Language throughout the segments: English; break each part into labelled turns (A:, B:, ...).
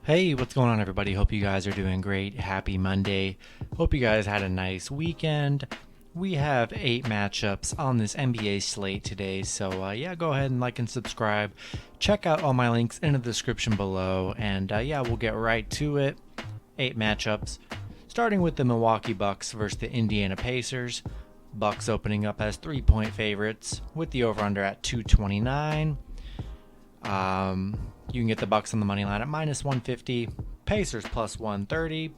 A: Hey, what's going on, everybody? Hope you guys are doing great. Happy Monday. Hope you guys had a nice weekend. We have 8 matchups on this NBA slate today, so yeah, go ahead and like and subscribe. Check out all my links in the description below, and yeah, we'll get right to it. 8 matchups, starting with the Milwaukee Bucks versus the Indiana Pacers. Bucks opening up as 3-point favorites with the over-under at 229. You can get the Bucks on the money line at minus 150, Pacers plus 130.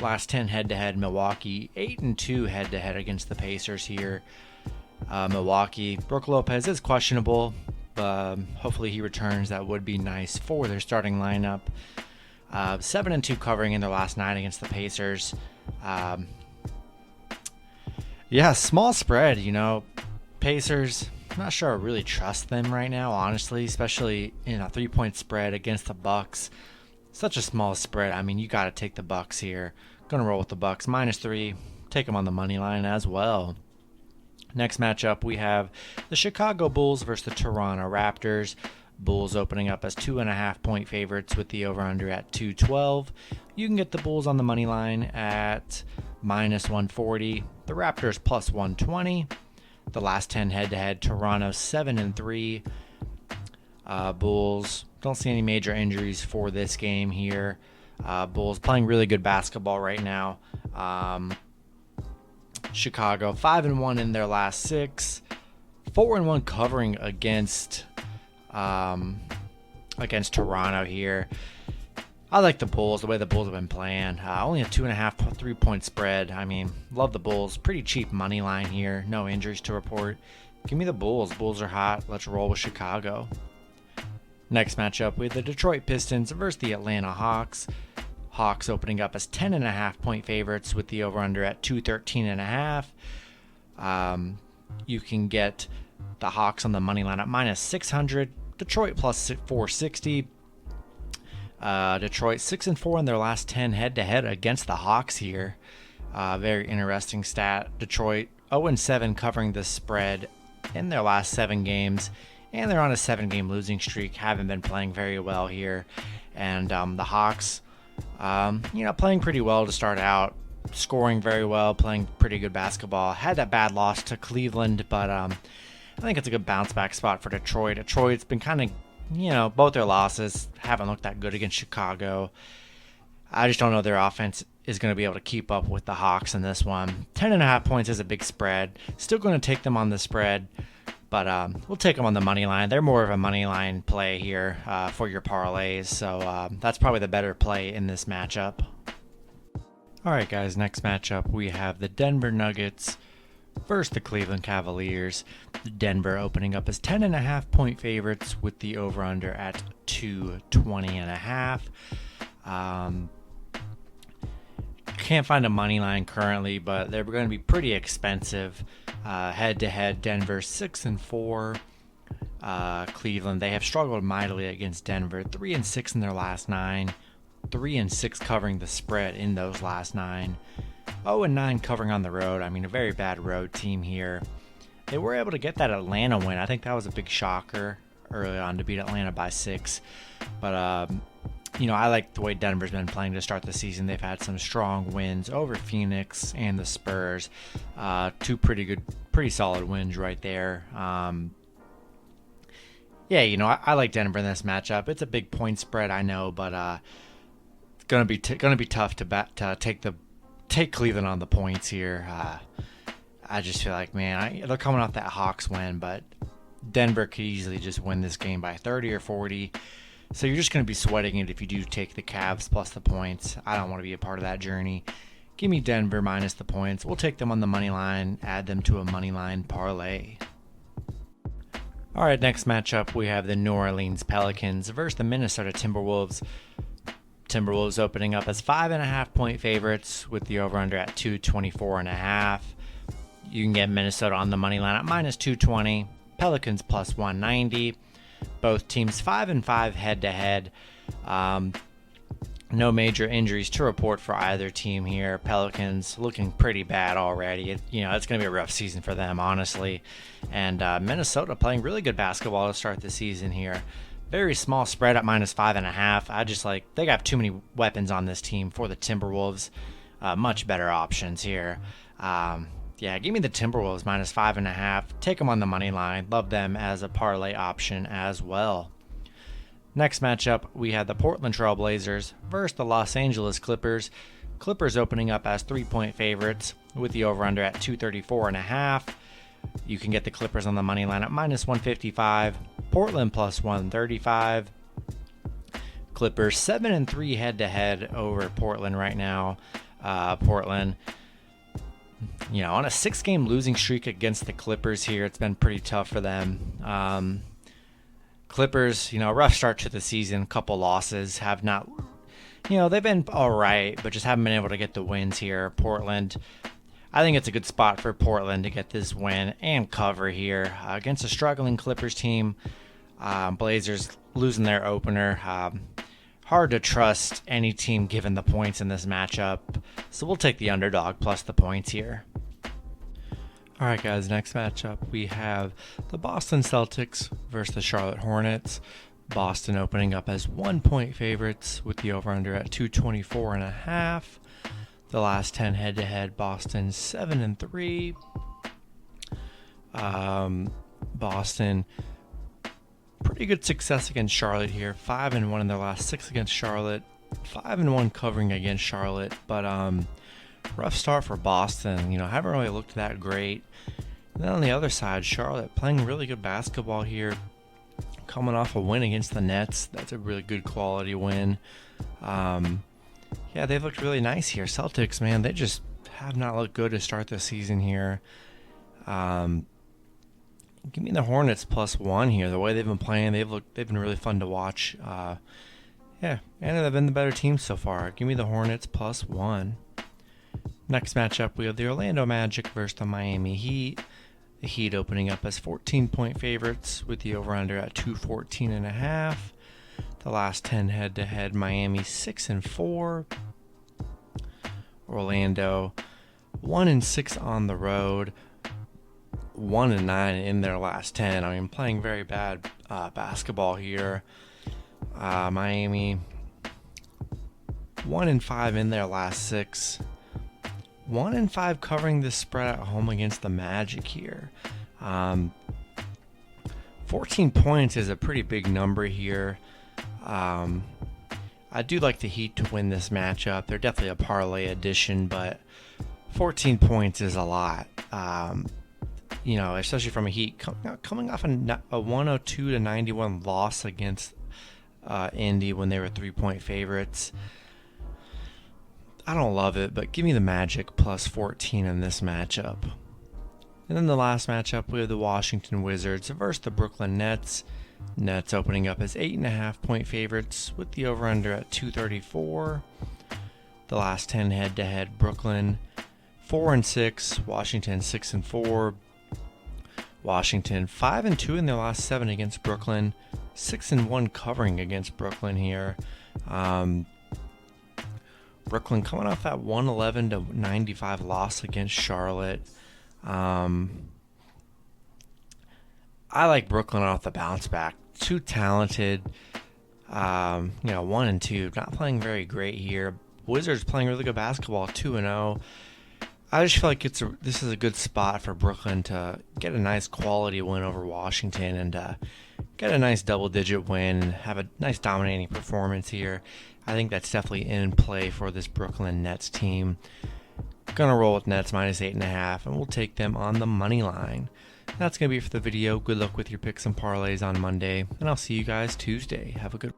A: Last 10 head-to-head, Milwaukee 8-2 head-to-head against the Pacers here. Milwaukee, Brook Lopez is questionable, but hopefully he returns. That would be nice for their starting lineup. 7-2 covering in their last 9 against the Pacers. Yeah, small spread, Pacers, I'm not sure I really trust them right now, honestly, especially in a 3-point spread against the Bucks. Such a small spread. I mean, you got to take the Bucks here. Gonna roll with the Bucks -3. Take them on the money line as well. Next matchup, we have the Chicago Bulls versus the Toronto Raptors. Bulls opening up as 2.5-point favorites with the over-under at 212. You can get the Bulls on the money line at minus 140. The Raptors plus 120. The last 10 head-to-head, Toronto 7-3. Bulls, don't see any major injuries for this game here. Bulls playing really good basketball right now. Chicago 5-1 in their last 6. 4-1 covering against Toronto here. I like the Bulls, the way the Bulls have been playing. Only a 2.5 3-point spread. I mean, love the Bulls. Pretty cheap money line here. No injuries to report. Give me the Bulls. Bulls are hot. Let's roll with Chicago. Next matchup, we have the Detroit Pistons versus the Atlanta Hawks. Hawks opening up as 10.5-point favorites with the over-under at 213.5. You can get the Hawks on the money line at minus 600. Detroit plus 460. Detroit 6-4 in their last 10 head-to-head against the Hawks here. Very interesting stat. Detroit 0-7 covering the spread in their last 7 games, and they're on a 7-game losing streak. Haven't been playing very well here, and the Hawks, playing pretty well to start out, scoring very well, playing pretty good basketball. Had that bad loss to Cleveland, but I think it's a good bounce back spot for Detroit. Detroit's been kind of, both their losses haven't looked that good against Chicago. I just don't know their offense is going to be able to keep up with the Hawks in this one. 10.5 points is a big spread. Still going to take them on the spread, but we'll take them on the money line. They're more of a money line play here for your parlays, so that's probably the better play in this matchup. All right, guys, next matchup, we have the Denver Nuggets versus the Cleveland Cavaliers. Denver opening up as 10.5-point favorites with the over-under at 220.5. Can't find a money line currently, but they're going to be pretty expensive. Head-to-head, Denver 6-4. Cleveland, they have struggled mightily against Denver. 3-6 in their last 9. 3-6 covering the spread in those last 9. 0-9 covering on the road. I mean, a very bad road team here. They were able to get that Atlanta win. I think that was a big shocker early on to beat Atlanta by 6. But, I like the way Denver's been playing to start the season. They've had some strong wins over Phoenix and the Spurs. 2 pretty solid wins right there. I like Denver in this matchup. It's a big point spread, I know, but it's gonna be tough to take Cleveland on the points here. I just feel like, they're coming off that Hawks win, but Denver could easily just win this game by 30 or 40. So you're just going to be sweating it if you do take the Cavs plus the points. I don't want to be a part of that journey. Give me Denver minus the points. We'll take them on the money line, add them to a money line parlay. All right, next matchup, we have the New Orleans Pelicans versus the Minnesota Timberwolves. Timberwolves opening up as 5.5-point favorites with the over-under at 224.5. You can get Minnesota on the money line at minus 220. Pelicans plus 190. Both teams 5-5 head-to-head. No major injuries to report for either team here. Pelicans looking pretty bad already. It's going to be a rough season for them, honestly. And Minnesota playing really good basketball to start the season here. Very small spread at -5.5. I just like they got too many weapons on this team for the Timberwolves. Much better options here. Yeah, give me the Timberwolves -5.5. Take them on the money line. Love them as a parlay option as well. Next matchup, we had the Portland Trail Blazers versus the Los Angeles Clippers. Clippers opening up as 3-point favorites with the over-under at 234.5. You can get the Clippers on the money line at -155. Portland +135. Clippers 7-3 head-to-head over Portland right now. Portland, on a 6-game losing streak against the Clippers here. It's been pretty tough for them. Clippers, rough start to the season, couple losses, have not, they've been all right, but just haven't been able to get the wins here. Portland, I think it's a good spot for Portland to get this win and cover here against a struggling Clippers team. Blazers losing their opener. Hard to trust any team given the points in this matchup, so we'll take the underdog plus the points here. All right, guys, next matchup, we have the Boston Celtics versus the Charlotte Hornets. Boston opening up as 1-point favorites with the over-under at 224.5. The last 10 head-to-head, Boston 7-3. Boston, pretty good success against Charlotte here. 5-1 in their last 6 against Charlotte. 5-1 covering against Charlotte, but rough start for Boston. Haven't really looked that great. And then on the other side, Charlotte playing really good basketball here, coming off a win against the Nets. That's a really good quality win. Yeah, they've looked really nice here. Celtics, man, they just have not looked good to start the season here. Give me the Hornets +1 here. The way they've been playing, they've been really fun to watch. Yeah, and they've been the better team so far. Give me the Hornets +1. Next matchup, we have the Orlando Magic versus the Miami Heat. The Heat opening up as 14-point favorites with the over-under at 214.5. The last 10 head-to-head, Miami 6-4. Orlando 1-6 on the road. 1-9 in their last 10. Playing very bad basketball here. Miami 1-5 in their last 6. 1-5 covering the spread at home against the Magic here. 14 points is a pretty big number here. I do like the Heat to win this matchup. They're definitely a parlay addition, but 14 points is a lot. Especially from a Heat coming off a 102-91 loss against Indy when they were 3-point favorites. I don't love it, but give me the Magic +14 in this matchup. And then the last matchup, we have the Washington Wizards versus the Brooklyn Nets. Nets opening up as 8.5-point favorites with the over-under at 234. The last 10 head-to-head, Brooklyn 4-6, Washington 6-4. Washington 5-2 in their last 7 against Brooklyn, 6-1 covering against Brooklyn here. Brooklyn coming off that 111-95 loss against Charlotte. I like Brooklyn off the bounce back. Too talented. 1-2, not playing very great here. Wizards playing really good basketball, 2-0. I just feel like this is a good spot for Brooklyn to get a nice quality win over Washington and get a nice double-digit win and have a nice dominating performance here. I think that's definitely in play for this Brooklyn Nets team. Gonna roll with Nets -8.5, and we'll take them on the money line. That's gonna be it for the video. Good luck with your picks and parlays on Monday, and I'll see you guys Tuesday. Have a good one.